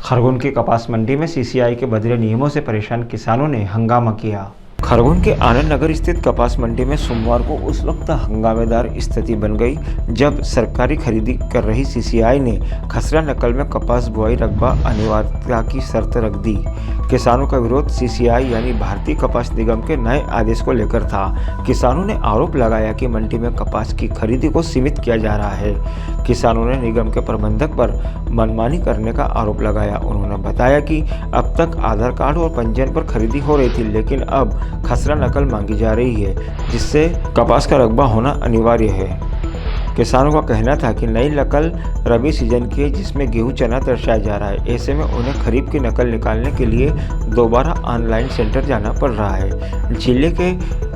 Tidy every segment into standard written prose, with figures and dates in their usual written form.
खरगोन की कपास मंडी में सीसीआई के बदले नियमों से परेशान किसानों ने हंगामा किया। खरगोन के आनंद नगर स्थित कपास मंडी में सोमवार को उस वक्त हंगामेदार स्थिति बन गई जब सरकारी खरीदी कर रही सीसीआई ने खसरा नकल में कपास बुआई रकबा अनिवार्यता की शर्त रख दी। किसानों का विरोध सीसीआई यानी भारतीय कपास निगम के नए आदेश को लेकर था। किसानों ने आरोप लगाया कि मंडी में कपास की खरीदी को सीमित किया जा रहा है। किसानों ने निगम के प्रबंधक पर मनमानी करने का आरोप लगाया। उन्होंने बताया कि अब तक आधार कार्ड और पंजीयन पर खरीदी हो रही थी, लेकिन अब खसरा नकल मांगी जा रही है, जिससे कपास का रकबा होना अनिवार्य है। किसानों का कहना था कि नई नकल रबी सीजन की है, जिसमें गेहूं चना दर्शाया जा रहा है। ऐसे में उन्हें खरीफ की नकल निकालने के लिए दोबारा ऑनलाइन सेंटर जाना पड़ रहा है। जिले के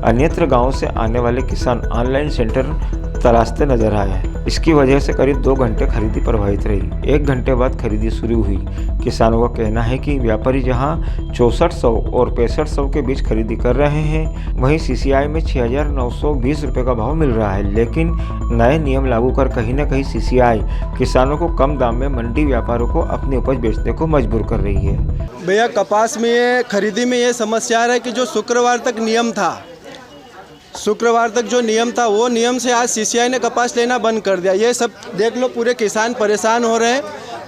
अन्यत्र गांवों से आने वाले किसान ऑनलाइन सेंटर तलाशते नजर आए। इसकी वजह से करीब 2 घंटे खरीदी प्रभावित रही। 1 घंटे बाद खरीदी शुरू हुई। किसानों का कहना है कि व्यापारी जहां 6400 और 6500 के बीच खरीदी कर रहे हैं, वहीं सीसीआई में 6920 रुपये का भाव मिल रहा है। लेकिन नए नियम लागू कर कहीं न कहीं सीसीआई किसानों को कम दाम में मंडी व्यापारियों को अपनी उपज बेचने को मजबूर कर रही है। भैया, कपास में ये खरीदी में ये समस्या है कि जो शुक्रवार तक नियम था, शुक्रवार तक जो नियम था वो नियम से आज सीसीआई ने कपास लेना बंद कर दिया। ये सब देख लो, पूरे किसान परेशान हो रहे हैं।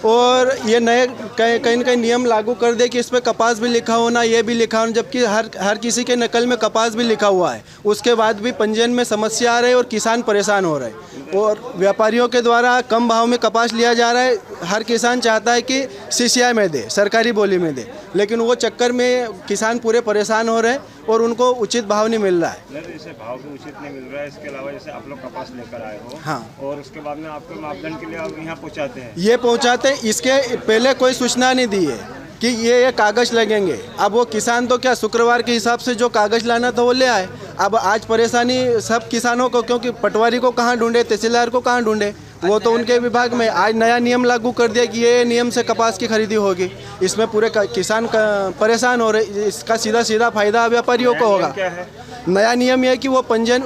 और ये नए कहीं न कहीं नियम लागू कर दे कि इस पर कपास भी लिखा होना, ये भी लिखा होना, जबकि हर किसी के नकल में कपास भी लिखा हुआ है। उसके बाद भी पंजीयन में समस्या आ रही है और किसान परेशान हो रहे हैं। और व्यापारियों के द्वारा कम भाव में कपास लिया जा रहा है। हर किसान चाहता है कि सीसीआई में दे, सरकारी बोली में दे, लेकिन वो चक्कर में किसान पूरे परेशान हो रहे हैं और उनको उचित भाव नहीं मिल रहा है। जैसे भाव भी उचित नहीं मिल रहा है, इसके अलावा जैसे आप लोग कपास लेकर आए हो, हाँ, और उसके बाद में आपके मापदंड के लिए आप यहाँ पहुँचाते हैं, ये पहुँचाते हैं। इसके पहले कोई सूचना नहीं दी है कि ये कागज़ लगेंगे। अब वो किसान तो क्या, शुक्रवार के हिसाब से जो कागज़ लाना था वो ले आए। अब आज परेशानी सब किसानों को, क्योंकि पटवारी को कहाँ ढूंढे, तहसीलदार को कहाँ ढूंढे, वो तो उनके विभाग में। आज नया नियम लागू कर दिया कि ये नियम से कपास की खरीदी होगी। इसमें पूरे किसान परेशान हो रहे। इसका सीधा फायदा व्यापारियों को होगा। नया नियम यह है कि वो पंजीयन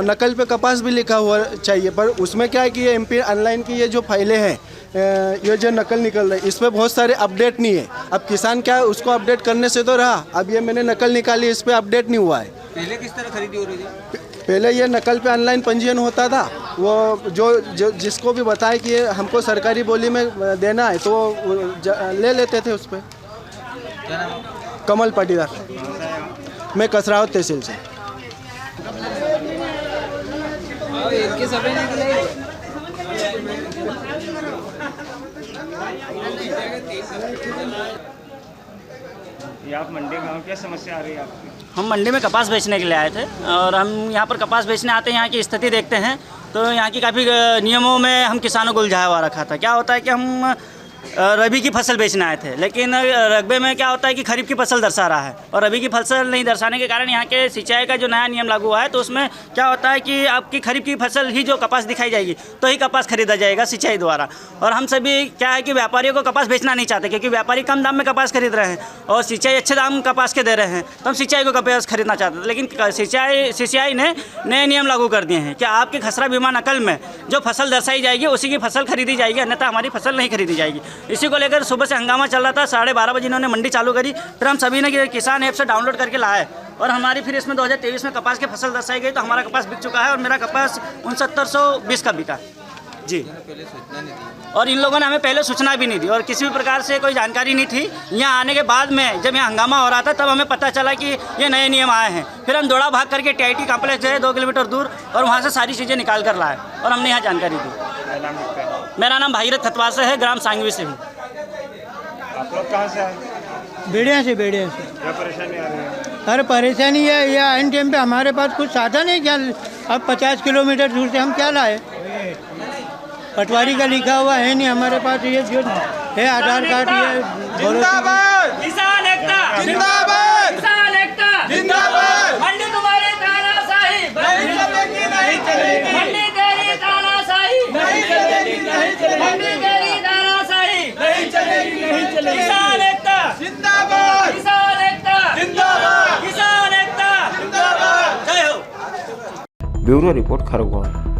नकल पे कपास भी लिखा हुआ चाहिए, पर उसमें क्या है कि ये एमपी ऑनलाइन की ये जो फाइलें हैं, ये जो नकल निकल रही है, इसमें बहुत सारे अपडेट नहीं है। अब किसान क्या, उसको अपडेट करने से तो रहा, अब ये मैंने नकल निकाली, इस पर अपडेट नहीं हुआ है। पहले किस तरह खरीदी हो रही थी? पहले ये नकल पे ऑनलाइन पंजीयन होता था। वो जो जिसको भी बताए कि ये हमको सरकारी बोली में देना है, तो ले लेते थे उस पर। कमल पाटीदार, मैं कसरावत तहसील से। ये आप मंडी में हो, क्या समस्या आ रही है आपकी? हम मंडी में कपास बेचने के लिए आए थे और हम यहाँ पर कपास बेचने आते हैं, यहाँ की स्थिति देखते हैं तो यहाँ की काफ़ी नियमों में हम किसानों को उलझाया हुआ रखा था। क्या होता है कि हम रबी की फसल बेचने आए थे, लेकिन रकबे में क्या होता है कि खरीफ की फसल दर्शा रहा है और रबी की फसल नहीं दर्शाने के कारण यहाँ के सिंचाई का जो नया नियम लागू हुआ है, तो उसमें क्या होता है कि आपकी खरीफ की फसल ही जो कपास दिखाई जाएगी तो ही कपास खरीदा जाएगा सिंचाई द्वारा। और हम सभी क्या है कि व्यापारियों को कपास बेचना नहीं चाहते, क्योंकि व्यापारी कम दाम में कपास खरीद रहे हैं और सिंचाई अच्छे दाम कपास के दे रहे हैं, तो हम सिंचाई को कपास खरीदना चाहते थे। लेकिन सीसीआई ने नए नियम लागू कर दिए हैं कि आपके खसरा बीमा नकल में जो फसल दर्शाई जाएगी उसी की फसल खरीदी जाएगी, अन्यथा हमारी फसल नहीं खरीदी जाएगी। इसी को लेकर सुबह से हंगामा चल रहा था। 12:30 बजे इन्होंने मंडी चालू करी, फिर हम सभी ने किसान ऐप से डाउनलोड करके लाए और हमारी फिर इसमें 2023 में कपास की फसल दर्शाई गई, तो हमारा कपास बिक चुका है और मेरा कपास 6920 का बिका जी। और इन लोगों ने हमें पहले सूचना भी नहीं दी और किसी भी प्रकार से कोई जानकारी नहीं थी। यहाँ आने के बाद में जब यहाँ हंगामा हो रहा था तब हमें पता चला कि ये नए नियम आए हैं। फिर हम दौड़ा भाग करके TIT कॉम्प्लेक्स गए 2 किलोमीटर दूर और वहाँ से सारी चीज़ें निकाल कर लाए और हमने यहाँ जानकारी दी। मेरा नाम भागीरथ खतवार से है, ग्राम सांगवी से हूँ। आप लोग कहाँ से आए? बेड़िया से। क्या परेशानी आ रही है? अरे परेशानी है, यह एन टाइम पे हमारे पास कुछ साधन है क्या? अब 50 किलोमीटर दूर से हम क्या लाए? पटवारी का लिखा हुआ है नहीं हमारे पास, ये जो है आधार कार्ड, ये जिंदाबाद किसान एकता, जिंदाबाद किसान एकता, जिंदाबाद। मंडी तुम्हारी तानाशाही नहीं चलेगी, नहीं चलेगी। मंडी तेरी तानाशाही नहीं चलेगी, नहीं चलेगी। मंडी तेरी तानाशाही नहीं चलेगी, नहीं चलेगी। किसान एकता जिंदाबाद, किसान एकता जिंदाबाद, किसान एकता जिंदाबाद। जय हो। Bureau report, Khargone.